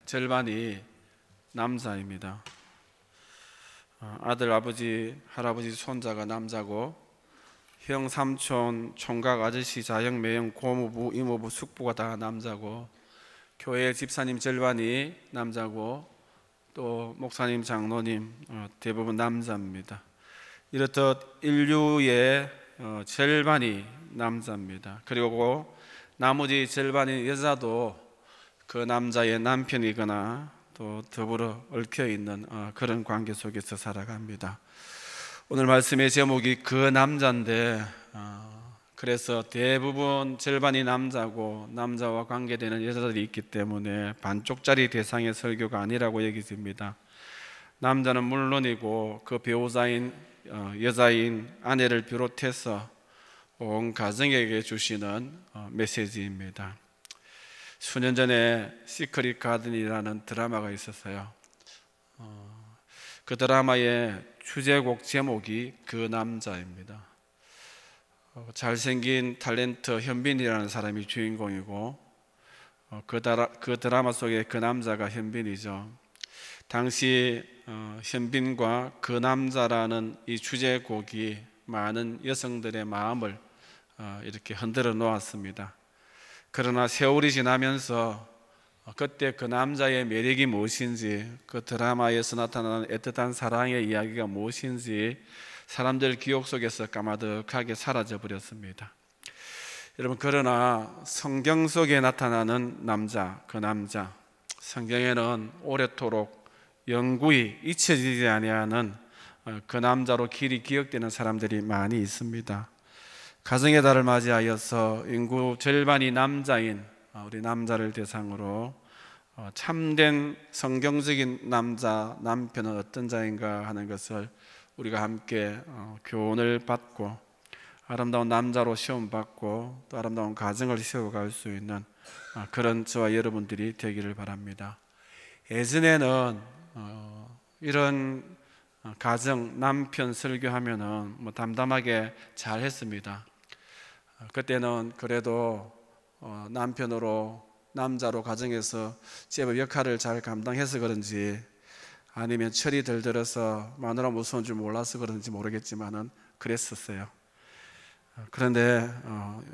절반이 남자입니다. 아들, 아버지, 할아버지, 손자가 남자고 형, 삼촌, 총각, 아저씨, 자형, 매형, 고모부, 이모부, 숙부가 다 남자고 교회 집사님 절반이 남자고 또 목사님, 장로님 대부분 남자입니다. 이렇듯 인류의 절반이 남자입니다. 그리고 나머지 절반인 여자도 그 남자의 남편이거나 또 더불어 얽혀있는 그런 관계 속에서 살아갑니다. 오늘 말씀의 제목이 그 남자인데 그래서 대부분 절반이 남자고 남자와 관계되는 여자들이 있기 때문에 반쪽짜리 대상의 설교가 아니라고 여겨집니다. 남자는 물론이고 그 배우자인 여자인 아내를 비롯해서 온 가정에게 주시는 메시지입니다. 수년 전에 시크릿 가든이라는 드라마가 있었어요. 그 드라마의 주제곡 제목이 그 남자입니다. 잘생긴 탤런트 현빈이라는 사람이 주인공이고 그 드라마 속에 그 남자가 현빈이죠. 당시 현빈과 그 남자라는 이 주제곡이 많은 여성들의 마음을 이렇게 흔들어 놓았습니다. 그러나 세월이 지나면서 그때 그 남자의 매력이 무엇인지, 그 드라마에서 나타나는 애틋한 사랑의 이야기가 무엇인지 사람들 기억 속에서 까마득하게 사라져 버렸습니다. 여러분, 그러나 성경 속에 나타나는 남자, 그 남자, 성경에는 오래도록 영구히 잊혀지지 아니하는 그 남자로 길이 기억되는 사람들이 많이 있습니다. 가정의 달을 맞이하여서 인구 절반이 남자인 우리 남자를 대상으로 참된 성경적인 남자, 남편은 어떤 자인가 하는 것을 우리가 함께 교훈을 받고 아름다운 남자로 시험받고 또 아름다운 가정을 세워갈 수 있는 그런 저와 여러분들이 되기를 바랍니다. 예전에는 이런 가정, 남편 설교하면은 담담하게 잘 했습니다. 그때는 그래도 남편으로 남자로 가정에서 제법 역할을 잘 감당해서 그런지 아니면 철이 들들어서 마누라 무서운 줄 몰라서 그런지 모르겠지만은 그랬었어요. 그런데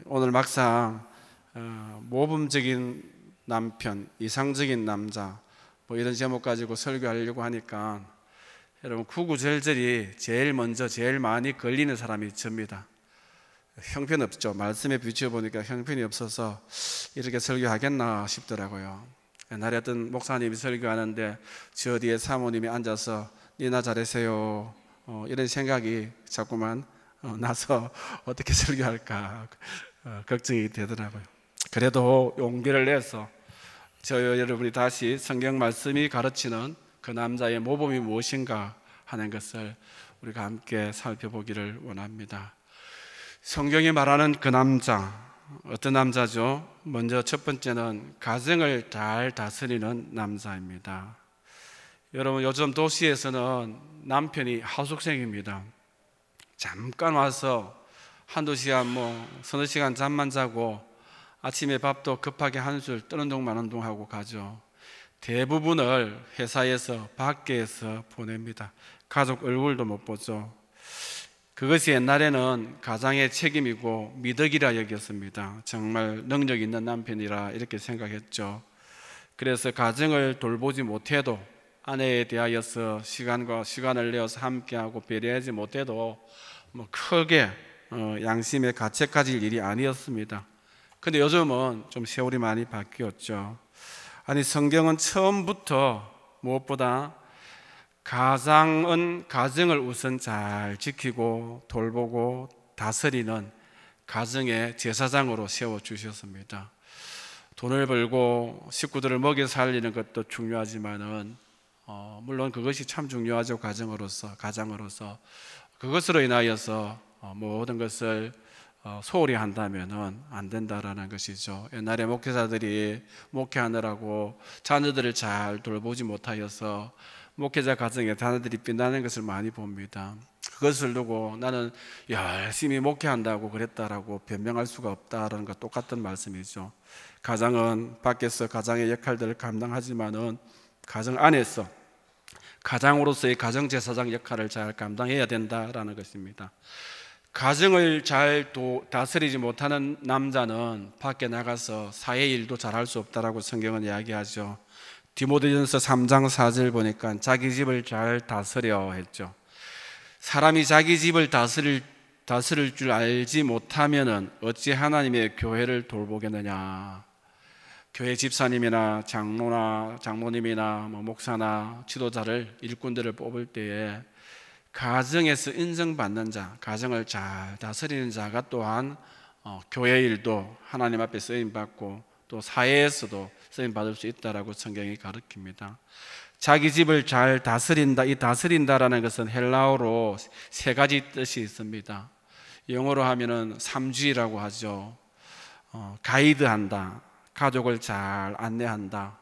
오늘 막상 모범적인 남편, 이상적인 남자 뭐 이런 제목 가지고 설교하려고 하니까 여러분 구구절절이 제일 먼저 제일 많이 걸리는 사람이 접니다. 형편없죠. 말씀에 비춰보니까 형편이 없어서 이렇게 설교하겠나 싶더라고요. 옛날에 어떤 목사님이 설교하는데 저 뒤에 사모님이 앉아서 니나 잘하세요 이런 생각이 자꾸만 나서 어떻게 설교할까 걱정이 되더라고요. 그래도 용기를 내서 저 여러분이 다시 성경 말씀이 가르치는 그 남자의 모범이 무엇인가 하는 것을 우리가 함께 살펴보기를 원합니다. 성경이 말하는 그 남자, 어떤 남자죠? 먼저 첫 번째는 가정을 잘 다스리는 남자입니다. 여러분, 요즘 도시에서는 남편이 하숙생입니다. 잠깐 와서 한두 시간 서너 시간 잠만 자고 아침에 밥도 급하게 한술 뜨는 동 마는 동 하고 가죠. 대부분을 회사에서 밖에서 보냅니다. 가족 얼굴도 못 보죠. 그것이 옛날에는 가장의 책임이고 미덕이라 여겼습니다. 정말 능력 있는 남편이라 이렇게 생각했죠. 그래서 가정을 돌보지 못해도 아내에 대하여서 시간을 내어서 함께하고 배려하지 못해도 크게 양심에 가책까질 일이 아니었습니다. 근데 요즘은 좀 세월이 많이 바뀌었죠. 아니, 성경은 처음부터 무엇보다 가정을 우선 잘 지키고 돌보고 다스리는 가정의 제사장으로 세워주셨습니다. 돈을 벌고 식구들을 먹여 살리는 것도 중요하지만은 물론 그것이 참 중요하죠. 가장으로서 그것으로 인하여서 모든 것을 소홀히 한다면은 안 된다라는 것이죠. 옛날에 목회자들이 목회하느라고 자녀들을 잘 돌보지 못하여서 목회자 가정에 자녀들이 빛나는 것을 많이 봅니다. 그것을 두고 나는 열심히 목회한다고 그랬다라고 변명할 수가 없다라는 것 똑같은 말씀이죠. 가장은 밖에서 가장의 역할들을 감당하지만은 가정 안에서 가장으로서의 가정제사장 역할을 잘 감당해야 된다라는 것입니다. 가정을 잘 다스리지 못하는 남자는 밖에 나가서 사회 일도 잘할 수 없다라고 성경은 이야기하죠. 디모데전서 3장 4절 보니까 자기 집을 잘 다스려 했죠. 사람이 자기 집을 다스릴 줄 알지 못하면은 어찌 하나님의 교회를 돌보겠느냐. 교회 집사님이나 장로나 장모님이나 목사나 지도자를 일꾼들을 뽑을 때에 가정에서 인정받는 자, 가정을 잘 다스리는 자가 또한 교회 일도 하나님 앞에 쓰임받고 또 사회에서도 쓰임받을 수 있다라고 성경이 가르칩니다. 자기 집을 잘 다스린다. 이 다스린다라는 것은 헬라어로 세 가지 뜻이 있습니다. 영어로 하면은 삼주의라고 하죠. 가이드한다, 가족을 잘 안내한다.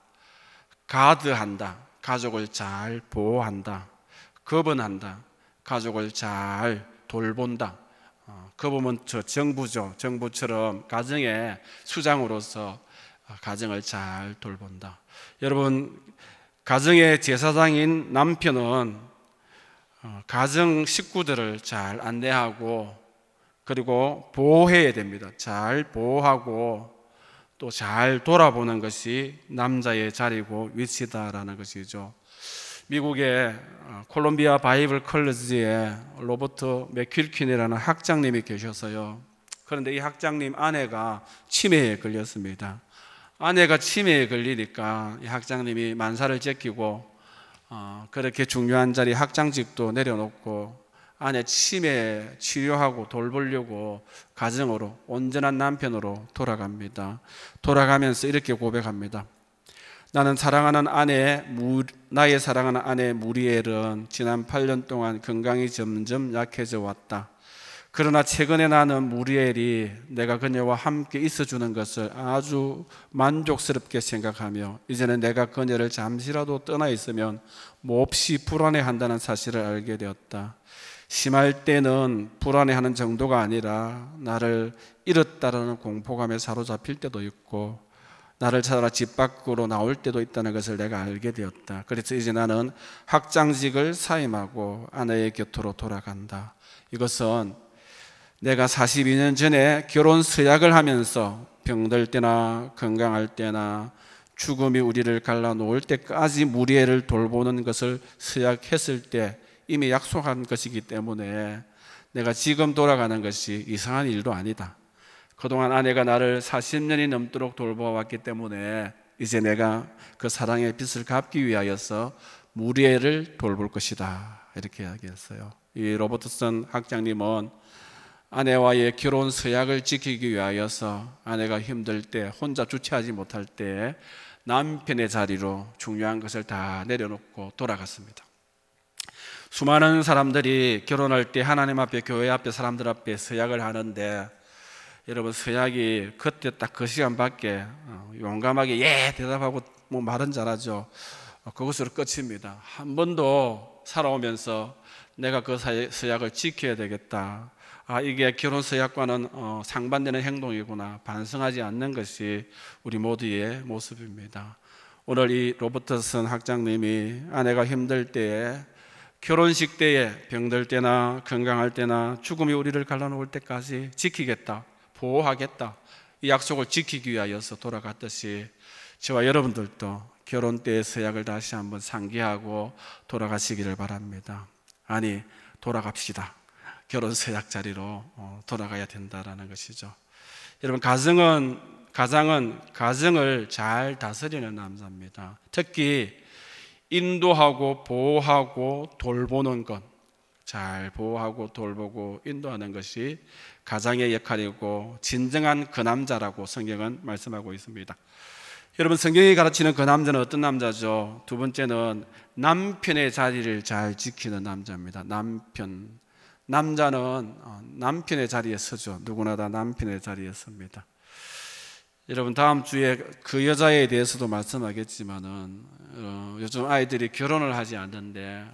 가드한다, 가족을 잘 보호한다. 거번한다, 가족을 잘 돌본다. 거보면 정부죠. 정부처럼 가정의 수장으로서 가정을 잘 돌본다. 여러분, 가정의 제사장인 남편은 가정 식구들을 잘 안내하고 그리고 보호해야 됩니다. 잘 보호하고 또 잘 돌아보는 것이 남자의 자리고 위치다라는 것이죠. 미국의 콜롬비아 바이블 컬리지에 로버트 맥큄킨이라는 학장님이 계셔서요. 그런데 이 학장님 아내가 치매에 걸렸습니다. 아내가 치매에 걸리니까 이 학장님이 만사를 제끼고 그렇게 중요한 자리 학장직도 내려놓고 아내 치매 치료하고 돌보려고 가정으로 온전한 남편으로 돌아갑니다. 돌아가면서 이렇게 고백합니다. 나의 사랑하는 아내 무리엘은 지난 8년 동안 건강이 점점 약해져 왔다. 그러나 최근에 나는 무리엘이 내가 그녀와 함께 있어주는 것을 아주 만족스럽게 생각하며 이제는 내가 그녀를 잠시라도 떠나 있으면 몹시 불안해한다는 사실을 알게 되었다. 심할 때는 불안해하는 정도가 아니라 나를 잃었다라는 공포감에 사로잡힐 때도 있고 나를 찾아라 집 밖으로 나올 때도 있다는 것을 내가 알게 되었다. 그래서 이제 나는 학장직을 사임하고 아내의 곁으로 돌아간다. 이것은 내가 42년 전에 결혼 서약을 하면서 병들 때나 건강할 때나 죽음이 우리를 갈라놓을 때까지 무리애를 돌보는 것을 서약했을 때 이미 약속한 것이기 때문에 내가 지금 돌아가는 것이 이상한 일도 아니다. 그동안 아내가 나를 40년이 넘도록 돌보아왔기 때문에 이제 내가 그 사랑의 빚을 갚기 위하여서 무리애를 돌볼 것이다. 이렇게 이야기했어요. 이 로버트슨 학장님은 아내와의 결혼 서약을 지키기 위하여서 아내가 힘들 때 혼자 주체하지 못할 때 남편의 자리로 중요한 것을 다 내려놓고 돌아갔습니다. 수많은 사람들이 결혼할 때 하나님 앞에 교회 앞에 사람들 앞에 서약을 하는데 여러분 서약이 그때 딱 그 시간밖에 용감하게 예 대답하고 뭐 말은 잘하죠. 그것으로 끝입니다. 한 번도 살아오면서 내가 그 서약을 지켜야 되겠다. 이게 결혼 서약과는 상반되는 행동이구나 반성하지 않는 것이 우리 모두의 모습입니다. 오늘 이 로버트슨 학장님이 아내가 힘들 때에 결혼식 때에 병들 때나 건강할 때나 죽음이 우리를 갈라놓을 때까지 지키겠다 보호하겠다 이 약속을 지키기 위하여서 돌아갔듯이 저와 여러분들도 결혼 때의 서약을 다시 한번 상기하고 돌아가시기를 바랍니다. 아니 돌아갑시다. 결혼 서약 자리로 돌아가야 된다라는 것이죠. 여러분 가정은 가정을 잘 다스리는 남자입니다. 특히 인도하고 보호하고 돌보는 것, 잘 보호하고 돌보고 인도하는 것이 가장의 역할이고 진정한 그 남자라고 성경은 말씀하고 있습니다. 여러분 성경이 가르치는 그 남자는 어떤 남자죠? 두 번째는 남편의 자리를 잘 지키는 남자입니다. 남자는 남편의 자리에 서죠. 누구나 다 남편의 자리에 섭니다. 여러분 다음 주에 그 여자에 대해서도 말씀하겠지만은 요즘 아이들이 결혼을 하지 않는데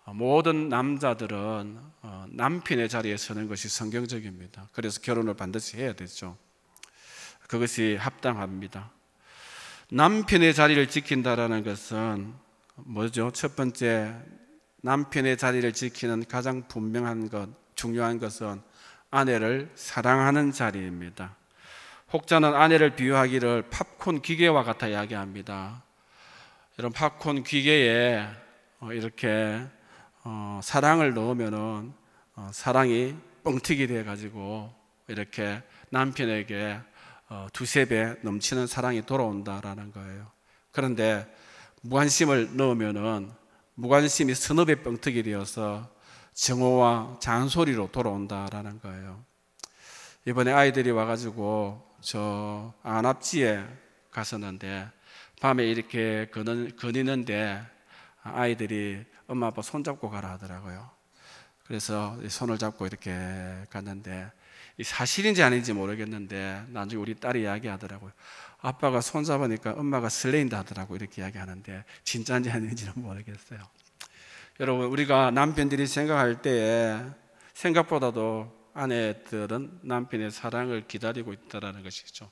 모든 남자들은 남편의 자리에 서는 것이 성경적입니다. 그래서 결혼을 반드시 해야 되죠. 그것이 합당합니다. 남편의 자리를 지킨다라는 것은 뭐죠? 첫 번째, 남편의 자리를 지키는 가장 분명한 것, 중요한 것은 아내를 사랑하는 자리입니다. 혹자는 아내를 비유하기를 팝콘 기계와 같아 이야기합니다. 이런 팝콘 기계에 이렇게 사랑을 넣으면은 사랑이 뻥튀기 돼 가지고 이렇게 남편에게 두세 배 넘치는 사랑이 돌아온다라는 거예요. 그런데 무관심을 넣으면은 무관심이 서너 배 뻥튀기 되어서 정오와 잔소리로 돌아온다라는 거예요. 이번에 아이들이 와가지고 저 안압지에 갔었는데 밤에 이렇게 거니는데 아이들이 엄마 아빠 손잡고 가라 하더라고요. 그래서 손을 잡고 이렇게 갔는데 이 사실인지 아닌지 모르겠는데 나중에 우리 딸이 이야기하더라고요. 아빠가 손잡으니까 엄마가 설레인다 하더라고 이렇게 이야기하는데 진짜인지 아닌지는 모르겠어요. 여러분, 우리가 남편들이 생각할 때에 생각보다도 아내들은 남편의 사랑을 기다리고 있다는 것이죠.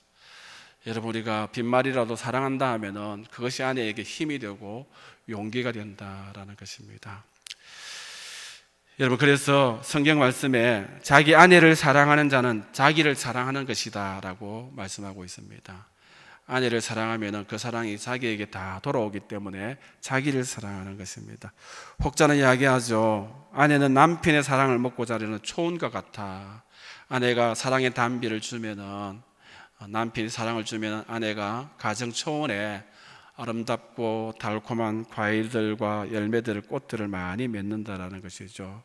여러분, 우리가 빈말이라도 사랑한다 하면은 그것이 아내에게 힘이 되고 용기가 된다라는 것입니다. 여러분, 그래서 성경 말씀에 자기 아내를 사랑하는 자는 자기를 사랑하는 것이다 라고 말씀하고 있습니다. 아내를 사랑하면 그 사랑이 자기에게 다 돌아오기 때문에 자기를 사랑하는 것입니다. 혹자는 이야기하죠. 아내는 남편의 사랑을 먹고 자라는 초원과 같아. 아내가 사랑의 단비를 주면은, 남편이 사랑을 주면 아내가 가정 초원에 아름답고 달콤한 과일들과 열매들을, 꽃들을 많이 맺는다라는 것이죠.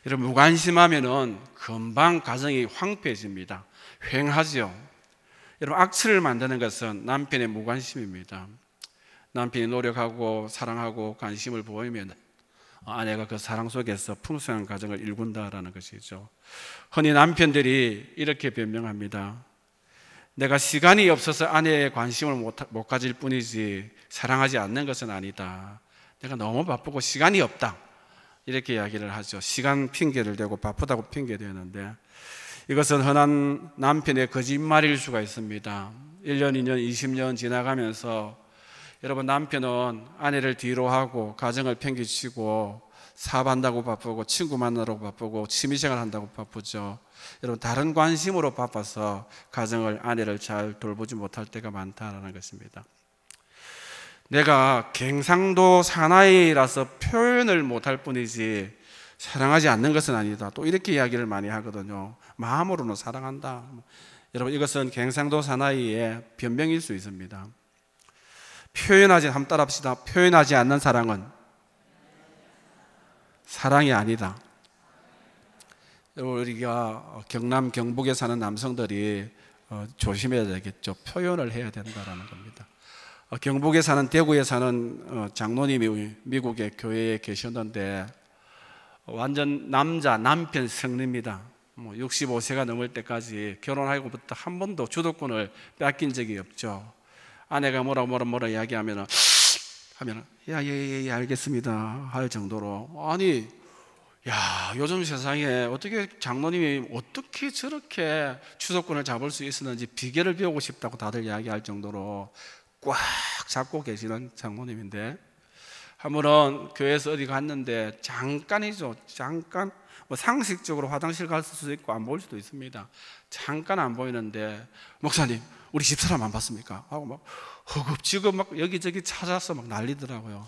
여러분, 무관심하면은 금방 가정이 황폐해집니다. 휑하죠. 여러분, 악취를 만드는 것은 남편의 무관심입니다. 남편이 노력하고 사랑하고 관심을 보이면 아내가 그 사랑 속에서 풍성한 가정을 일군다라는 것이죠. 흔히 남편들이 이렇게 변명합니다. 내가 시간이 없어서 아내의 관심을 못 가질 뿐이지 사랑하지 않는 것은 아니다. 내가 너무 바쁘고 시간이 없다. 이렇게 이야기를 하죠. 시간 핑계를 대고 바쁘다고 핑계대는데 이것은 흔한 남편의 거짓말일 수가 있습니다. 1년, 2년, 20년 지나가면서 여러분, 남편은 아내를 뒤로 하고 가정을 팽개치고 사업한다고 바쁘고 친구 만나러 바쁘고 취미생활 한다고 바쁘죠. 여러분, 다른 관심으로 바빠서 가정을, 아내를 잘 돌보지 못할 때가 많다는 것입니다. 내가 갱상도 사나이라서 표현을 못할 뿐이지 사랑하지 않는 것은 아니다. 또 이렇게 이야기를 많이 하거든요. 마음으로는 사랑한다. 여러분, 이것은 갱상도 사나이의 변명일 수 있습니다. 한번 따라합시다. 표현하지 않는 사랑은 사랑이 아니다. 우리가 경남 경북에 사는 남성들이 조심해야 되겠죠. 표현을 해야 된다는 겁니다. 경북에 사는, 대구에 사는 장로님이 미국의 교회에 계셨는데 완전 남편 성립니다. 65세가 넘을 때까지 결혼하고부터 한 번도 주도권을 뺏긴 적이 없죠. 아내가 뭐라 이야기하면 예, 알겠습니다 할 정도로. 아니, 요즘 세상에 어떻게 장로님이 어떻게 저렇게 주도권을 잡을 수 있었는지 비결을 배우고 싶다고 다들 이야기할 정도로 꽉 잡고 계시는 장로님인데, 한 번은 교회에서 어디 갔는데 잠깐이죠. 잠깐, 상식적으로 화장실 갈 수도 있고 안 보일 수도 있습니다. 잠깐 안 보이는데, 목사님, 우리 집사람 안 봤습니까? 하고 막 허겁지겁 막 여기저기 찾아서 막 난리더라고요.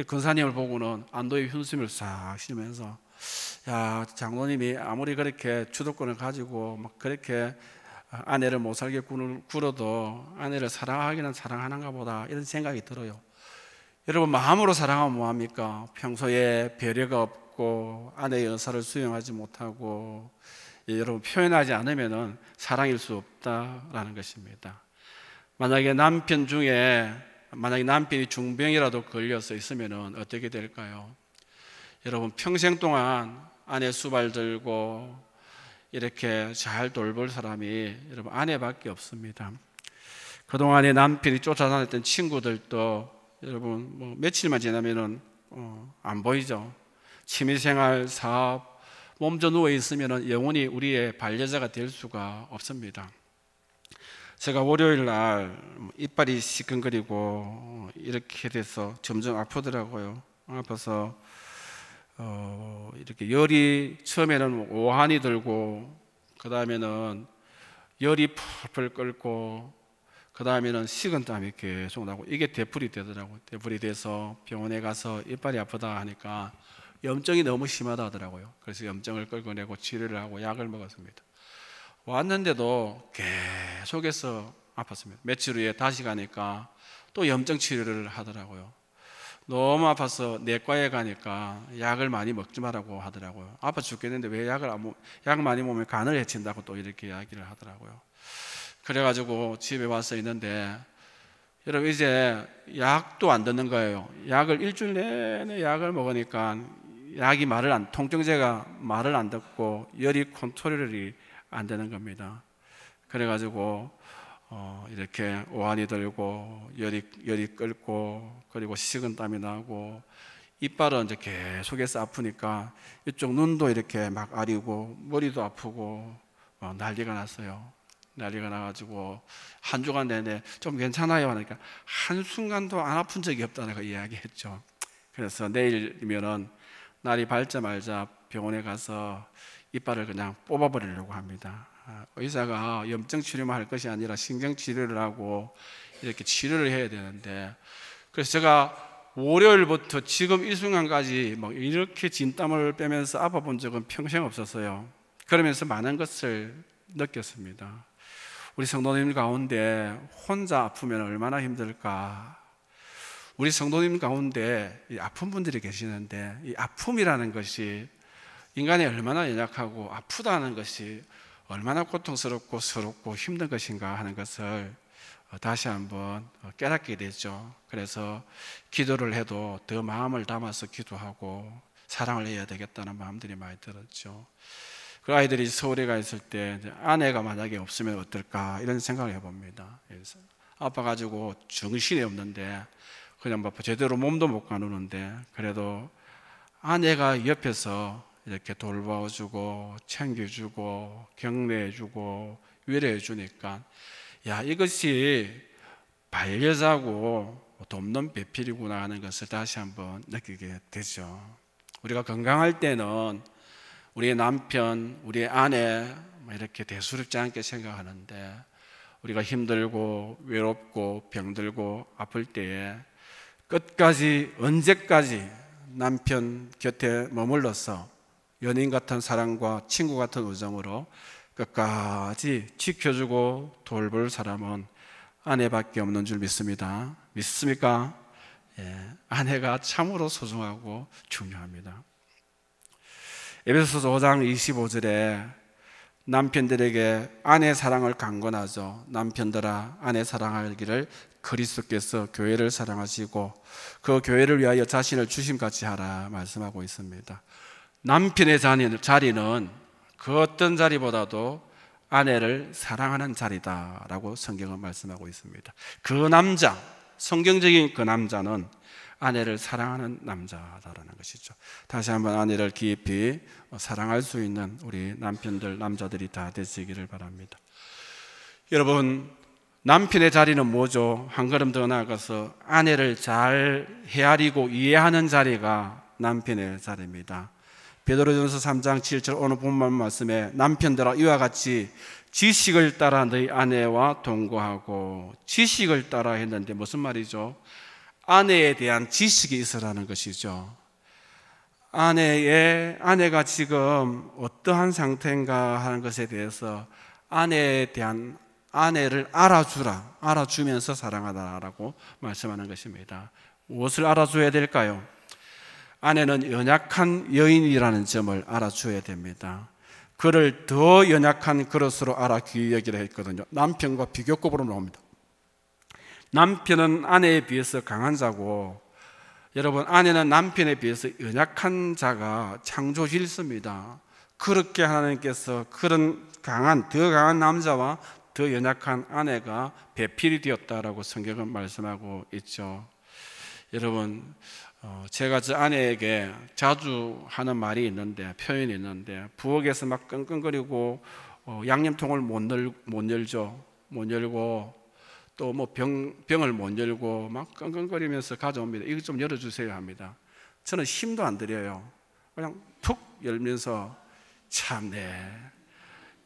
권사님을 보고는 안도의 흉심을 싹 쉬면서, 장로님이 아무리 그렇게 주도권을 가지고 막 그렇게 아내를 못 살게 굴어도 아내를 사랑하기는 사랑하는가 보다, 이런 생각이 들어요. 여러분, 마음으로 사랑하면 뭐합니까? 평소에 배려가 없고 아내의 은사를 수용하지 못하고 여러분, 표현하지 않으면 사랑일 수 없다라는 것입니다. 만약에 남편이 중병이라도 걸려서 있으면 어떻게 될까요? 여러분, 평생 동안 아내 수발 들고 이렇게 잘 돌볼 사람이 여러분 아내밖에 없습니다. 그동안에 남편이 쫓아다녔던 친구들도 여러분 며칠만 지나면은 안 보이죠. 취미생활, 사업, 몸져 누워 있으면 영원히 우리의 반려자가 될 수가 없습니다. 제가 월요일 날 이빨이 시큰거리고 이렇게 돼서 점점 아프더라고요. 아파서 이렇게 열이 처음에는 오한이 들고, 그 다음에는 열이 풀풀 끓고, 그 다음에는 식은땀이 계속 나고, 이게 되풀이 되더라고요. 되풀이 돼서 병원에 가서 이빨이 아프다 하니까 염증이 너무 심하다 하더라고요. 그래서 염증을 끌어내고 치료를 하고 약을 먹었습니다. 왔는데도 계속해서 아팠습니다. 며칠 후에 다시 가니까 또 염증 치료를 하더라고요. 너무 아파서 내과에 가니까 약을 많이 먹지 말라고 하더라고요. 아파 죽겠는데 왜 약 많이 먹으면 간을 해친다고 또 이렇게 이야기를 하더라고요. 그래가지고 집에 와서 있는데, 여러분 이제 약도 안 듣는 거예요. 약을 일주일 내내 약을 먹으니까 약이 통증제가 말을 안 듣고 열이 컨트롤이 안 되는 겁니다. 그래가지고 이렇게 오한이 들고 열이 끓고, 그리고 식은땀이 나고, 이빨은 이제 계속해서 아프니까 이쪽 눈도 이렇게 막 아리고 머리도 아프고 난리가 났어요. 난리가 나가지고 한 주간 내내 좀 괜찮아요 하니까 한순간도 안 아픈 적이 없다고 이야기했죠. 그래서 내일이면은 날이 밝자마자 병원에 가서 이빨을 그냥 뽑아버리려고 합니다. 의사가 염증 치료만 할 것이 아니라 신경 치료를 하고 이렇게 치료를 해야 되는데, 그래서 제가 월요일부터 지금 이 순간까지 막 이렇게 진땀을 빼면서 아파 본 적은 평생 없었어요. 그러면서 많은 것을 느꼈습니다. 우리 성도님 가운데 혼자 아프면 얼마나 힘들까. 우리 성도님 가운데 아픈 분들이 계시는데, 이 아픔이라는 것이 인간이 얼마나 연약하고 아프다는 것이 얼마나 고통스럽고 서럽고 힘든 것인가 하는 것을 다시 한번 깨닫게 되죠. 그래서 기도를 해도 더 마음을 담아서 기도하고 사랑을 해야 되겠다는 마음들이 많이 들었죠. 그 아이들이 서울에 가 있을 때 아내가 만약에 없으면 어떨까 이런 생각을 해봅니다. 아파가지고 정신이 없는데 그냥 뭐 제대로 몸도 못 가누는데, 그래도 아내가 옆에서 이렇게 돌봐주고 챙겨주고 격려해주고 위로해주니까, 야, 이것이 반려자고 돕는 배필이구나 하는 것을 다시 한번 느끼게 되죠. 우리가 건강할 때는 우리의 남편, 우리의 아내 이렇게 대수롭지 않게 생각하는데, 우리가 힘들고 외롭고 병들고 아플 때에 끝까지, 언제까지 남편 곁에 머물러서 연인 같은 사랑과 친구 같은 우정으로 끝까지 지켜주고 돌볼 사람은 아내밖에 없는 줄 믿습니다. 믿습니까? 예, 아내가 참으로 소중하고 중요합니다. 에베소서 5장 25절에 남편들에게 아내 사랑을 강권하죠. 남편들아, 아내 사랑하기를 그리스도께서 교회를 사랑하시고 그 교회를 위하여 자신을 주심같이 하라 말씀하고 있습니다. 남편의 자리는 그 어떤 자리보다도 아내를 사랑하는 자리다라고 성경은 말씀하고 있습니다. 그 남자, 성경적인 그 남자는 아내를 사랑하는 남자다라는 것이죠. 다시 한번 아내를 깊이 사랑할 수 있는 우리 남편들, 남자들이 다 되시기를 바랍니다. 여러분, 남편의 자리는 뭐죠? 한 걸음 더 나아가서 아내를 잘 헤아리고 이해하는 자리가 남편의 자리입니다. 베드로전서 3장 7절 오늘 본문 말씀에 남편들아 이와 같이 지식을 따라 너희 아내와 동거하고, 지식을 따라 했는데 무슨 말이죠? 아내에 대한 지식이 있으라는 것이죠. 아내가 지금 어떠한 상태인가 하는 것에 대해서 아내를 알아주면서 사랑하다라고 말씀하는 것입니다. 무엇을 알아줘야 될까요? 아내는 연약한 여인이라는 점을 알아줘야 됩니다. 그를 더 연약한 그릇으로 알아 귀히 여기라 했거든요. 남편과 비교급으로 나옵니다. 남편은 아내에 비해서 강한 자고, 여러분, 아내는 남편에 비해서 연약한 자가 창조 질서입니다. 그렇게 하나님께서 그런 더 강한 남자와 더 연약한 아내가 배필이 되었다라고 성경은 말씀하고 있죠. 여러분, 제가 저 아내에게 자주 하는 말이 있는데, 표현이 있는데, 부엌에서 막 끙끙거리고 양념통을 못 열죠. 못 열고 또 뭐 병을 못 열고 막 끙끙거리면서 가져옵니다. 이거 좀 열어주세요 합니다. 저는 힘도 안 들여요. 그냥 툭 열면서 참네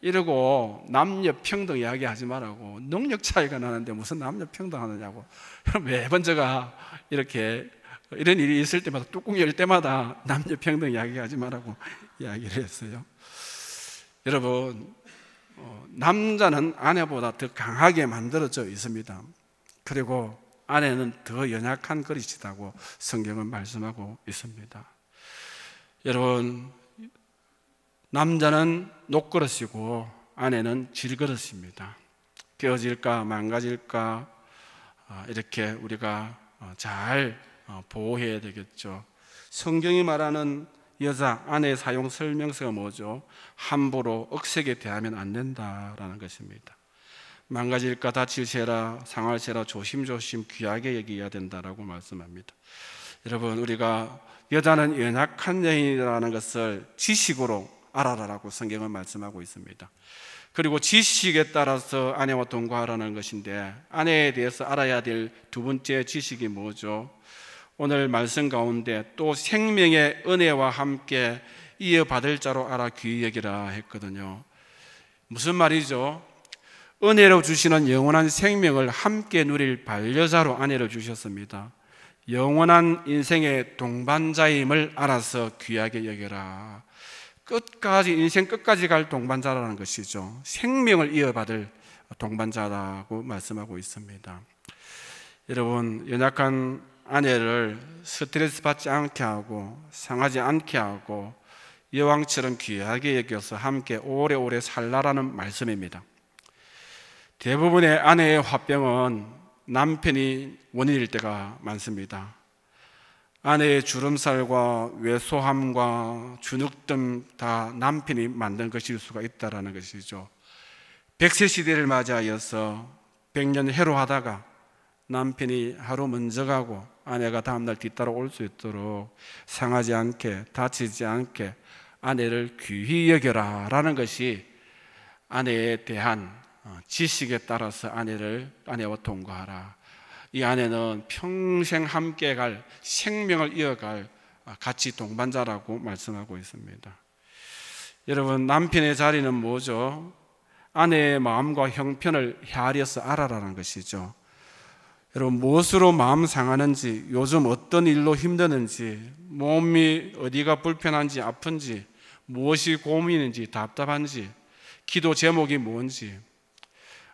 이러고 남녀 평등 이야기하지 말라고. 능력 차이가 나는데 무슨 남녀 평등 하느냐고. 매번 제가 이렇게 이런 일이 있을 때마다 뚜껑 열 때마다 남녀 평등 이야기하지 말라고 이야기를 했어요. 여러분, 남자는 아내보다 더 강하게 만들어져 있습니다. 그리고 아내는 더 연약한 그릇이라고 성경은 말씀하고 있습니다. 여러분, 남자는 녹그릇이고 아내는 질그릇입니다. 깨어질까 망가질까 이렇게 우리가 잘 보호해야 되겠죠. 성경이 말하는 여자 아내의 사용 설명서가 뭐죠? 함부로 억세게 대하면 안 된다라는 것입니다. 망가질까 다칠세라 상할세라 조심조심 귀하게 여겨야 된다라고 말씀합니다. 여러분, 우리가 여자는 연약한 여인이라는 것을 지식으로 알아라라고 성경은 말씀하고 있습니다. 그리고 지식에 따라서 아내와 동거하라는 것인데, 아내에 대해서 알아야 될 두 번째 지식이 뭐죠? 오늘 말씀 가운데 또 생명의 은혜와 함께 이어받을 자로 알아 귀히 여기라 했거든요. 무슨 말이죠? 은혜로 주시는 영원한 생명을 함께 누릴 반려자로 아내를 주셨습니다. 영원한 인생의 동반자임을 알아서 귀하게 여겨라. 끝까지, 인생 끝까지 갈 동반자라는 것이죠. 생명을 이어받을 동반자라고 말씀하고 있습니다. 여러분, 연약한 아내를 스트레스 받지 않게 하고 상하지 않게 하고 여왕처럼 귀하게 여겨서 함께 오래오래 살라라는 말씀입니다. 대부분의 아내의 화병은 남편이 원인일 때가 많습니다. 아내의 주름살과 왜소함과 주눅듦 다 남편이 만든 것일 수가 있다는 것이죠. 100세 시대를 맞이하여서 100년 해로하다가 남편이 하루 먼저 가고 아내가 다음날 뒤따라 올 수 있도록 상하지 않게 다치지 않게 아내를 귀히 여겨라 라는 것이 아내에 대한 지식에 따라서 아내와 동거하라. 이 아내는 평생 함께 갈, 생명을 이어갈 같이 동반자라고 말씀하고 있습니다. 여러분, 남편의 자리는 뭐죠? 아내의 마음과 형편을 헤아려서 알아라는 것이죠. 여러분, 무엇으로 마음 상하는지, 요즘 어떤 일로 힘드는지, 몸이 어디가 불편한지 아픈지, 무엇이 고민인지 답답한지, 기도 제목이 뭔지.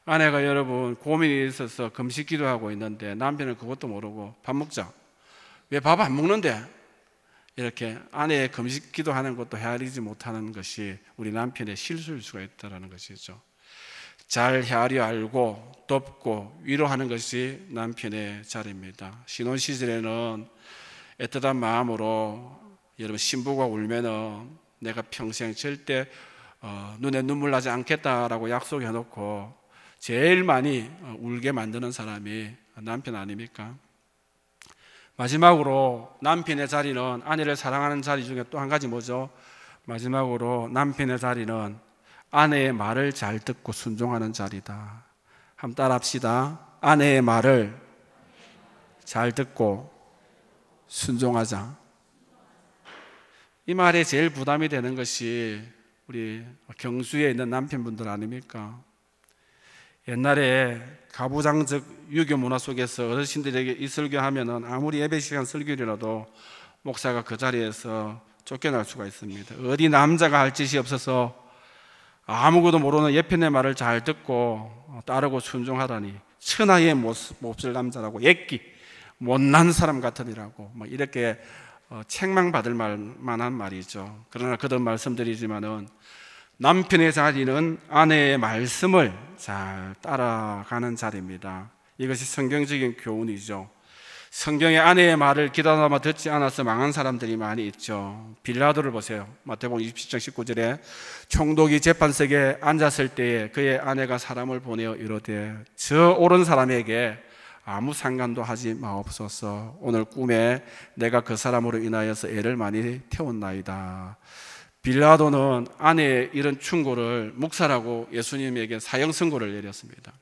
아내가 여러분 고민이 있어서 금식 기도하고 있는데 남편은 그것도 모르고 밥 먹자. 왜 밥 안 먹는데? 이렇게 아내의 금식 기도하는 것도 헤아리지 못하는 것이 우리 남편의 실수일 수가 있다는 것이죠. 잘 헤아려 알고 돕고 위로하는 것이 남편의 자리입니다. 신혼 시절에는 애틋한 마음으로 여러분 신부가 울면은 내가 평생 절대 눈에 눈물 나지 않겠다라고 약속해 놓고 제일 많이 울게 만드는 사람이 남편 아닙니까? 마지막으로 남편의 자리는 아내를 사랑하는 자리 중에 또 한 가지 뭐죠? 마지막으로 남편의 자리는 아내의 말을 잘 듣고 순종하는 자리다. 한번 따라합시다. 아내의 말을 잘 듣고 순종하자. 이 말에 제일 부담이 되는 것이 우리 경수에 있는 남편분들 아닙니까? 옛날에 가부장적 유교 문화 속에서 어르신들에게 이 설교하면은 아무리 예배 시간 설교라도 목사가 그 자리에서 쫓겨날 수가 있습니다. 어디 남자가 할 짓이 없어서 아무것도 모르는 예편의 말을 잘 듣고 따르고 순종하다니 천하의 몹쓸 남자라고, 예끼 못난 사람 같으니라고 이렇게 책망받을 만한 말이죠. 그러나 거듭 말씀드리지만은 남편의 자리는 아내의 말씀을 잘 따라가는 자리입니다. 이것이 성경적인 교훈이죠. 성경에 아내의 말을 귀담아 듣지 않아서 망한 사람들이 많이 있죠. 빌라도를 보세요. 마태복음 27장 19절에 총독이 재판석에 앉았을 때에 그의 아내가 사람을 보내어 이르되 저 옳은 사람에게 아무 상관도 하지 마옵소서. 오늘 꿈에 내가 그 사람으로 인하여서 애를 많이 태웠나이다. 빌라도는 아내의 이런 충고를 묵살하고 예수님에게 사형 선고를 내렸습니다.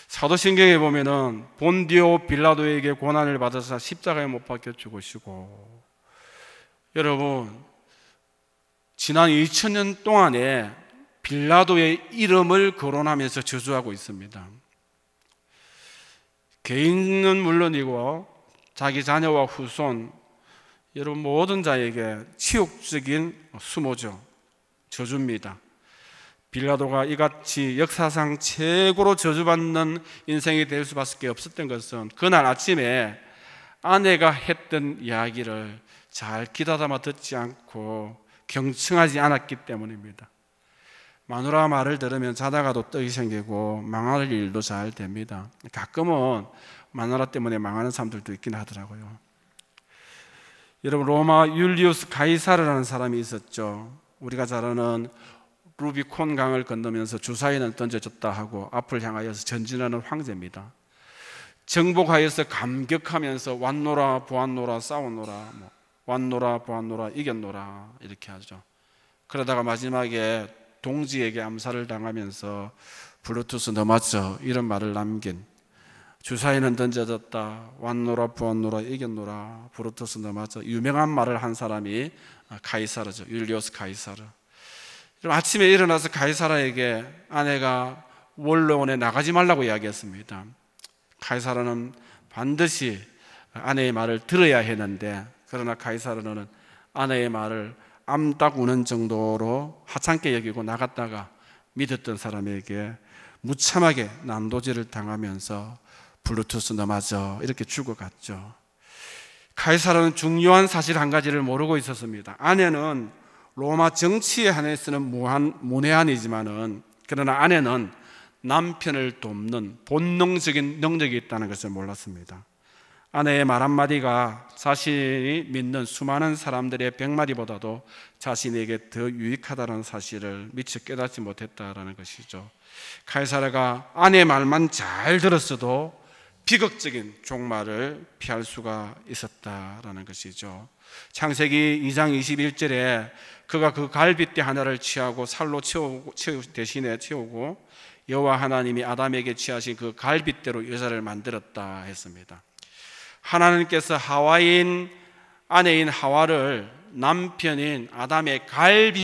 사도신경에 보면은 본디오 빌라도에게 고난을 받아서 십자가에 못 박혀 죽으시고, 여러분 지난 2000년 동안에 빌라도의 이름을 거론하면서 저주하고 있습니다. 개인은 물론이고 자기 자녀와 후손, 여러분 모든 자에게 치욕적인 수모죠. 저주입니다. 빌라도가 이같이 역사상 최고로 저주받는 인생이 될 수밖에 없었던 것은 그날 아침에 아내가 했던 이야기를 잘 귀다담아 듣지 않고 경청하지 않았기 때문입니다. 마누라 말을 들으면 자다가도 떡이 생기고 망할 일도 잘 됩니다. 가끔은 마누라 때문에 망하는 사람들도 있긴 하더라고요. 여러분 로마 율리우스 가이사르라는 사람이 있었죠. 우리가 잘 아는 루비콘 강을 건너면서 주사위는 던져졌다 하고 앞을 향하여서 전진하는 황제입니다. 정복하여서 감격하면서 왔노라 보았노라 싸웠노라, 왔노라 보았노라 이겼노라 이렇게 하죠. 그러다가 마지막에 동지에게 암살을 당하면서 블루투스 너 맞죠? 이런 말을 남긴, 주사위는 던져졌다, 왔노라 보았노라 이겼노라, 브루투스 너 맞죠? 유명한 말을 한 사람이 가이사르죠. 율리우스 가이사르. 아침에 일어나서 가이사르에게 아내가 원로원에 나가지 말라고 이야기했습니다. 가이사르는 반드시 아내의 말을 들어야 했는데, 그러나 가이사르는 아내의 말을 암딱 우는 정도로 하찮게 여기고 나갔다가 믿었던 사람에게 무참하게 난도질을 당하면서 블루투스 너 맞아 이렇게 죽어갔죠. 가이사르는 중요한 사실 한 가지를 모르고 있었습니다. 아내는 로마 정치에 한해서는 문외한이지만은, 그러나 아내는 남편을 돕는 본능적인 능력이 있다는 것을 몰랐습니다. 아내의 말 한마디가 자신이 믿는 수많은 사람들의 100마디보다도 자신에게 더 유익하다는 사실을 미처 깨닫지 못했다는 것이죠. 가이사르가 아내의 말만 잘 들었어도 비극적인 종말을 피할 수가 있었다라는 것이죠. 창세기 2장 21절에 그가 그 갈빗대 하나를 취하고 살로 대신에 채우고 여호와 하나님이 아담에게 취하신 그 갈빗대로 여자를 만들었다 했습니다. 하나님께서 아내인 하와를 남편인 아담의 갈빗